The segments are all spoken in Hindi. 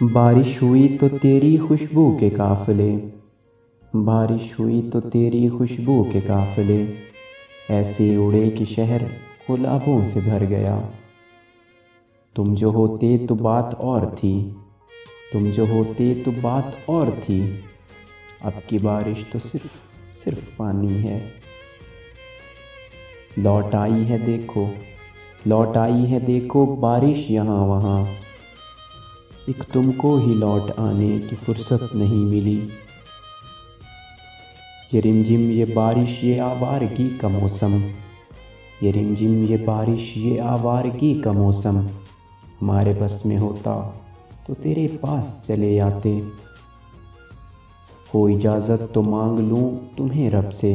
बारिश हुई तो तेरी खुशबू के काफ़िले, बारिश हुई तो तेरी खुशबू के काफ़िले, ऐसे उड़े कि शहर गुलाबों से भर गया। तुम जो होते तो बात और थी, तुम जो होते तो बात और थी, अब की बारिश तो सिर्फ पानी है। लौट आई है देखो, लौट आई है देखो बारिश यहाँ वहाँ, एक तुमको ही लौट आने की फुर्सत नहीं मिली। ये रिमझिम ये बारिश ये आवारगी का मौसम, ये रिमझिम ये बारिश ये आवारगी का मौसम, हमारे बस में होता तो तेरे पास चले आते। हो इजाज़त तो मांग लूँ तुम्हें रब से,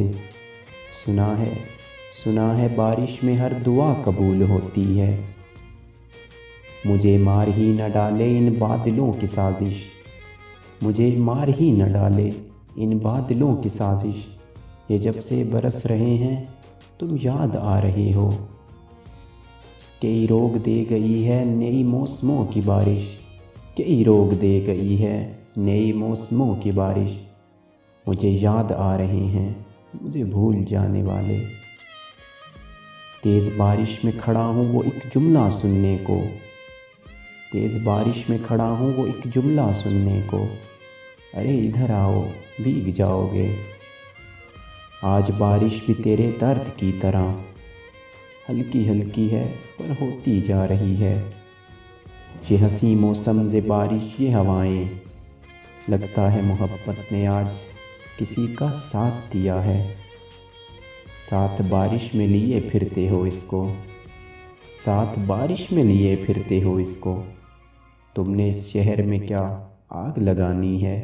सुना है बारिश में हर दुआ कबूल होती है। मुझे मार ही न डाले इन बादलों की साजिश, मुझे मार ही न डाले इन बादलों की साजिश, ये जब से बरस रहे हैं तुम याद आ रहे हो। कई रोग दे गई है नई मौसमों की बारिश, कई रोग दे गई है नई मौसमों की बारिश, मुझे याद आ रहे हैं मुझे भूल जाने वाले। तेज़ बारिश में खड़ा हूँ वो एक जुमला सुनने को, तेज़ बारिश में खड़ा हूँ वो एक जुमला सुनने को, अरे इधर आओ भीग जाओगे। आज बारिश भी तेरे दर्द की तरह हल्की हल्की है पर होती जा रही है। ये हंसी मौसम से बारिश ये हवाएं, लगता है मोहब्बत ने आज किसी का साथ दिया है। साथ बारिश में लिए फिरते हो इसको, साथ बारिश में लिए फिरते हो इसको, तुमने इस शहर में क्या आग लगानी है।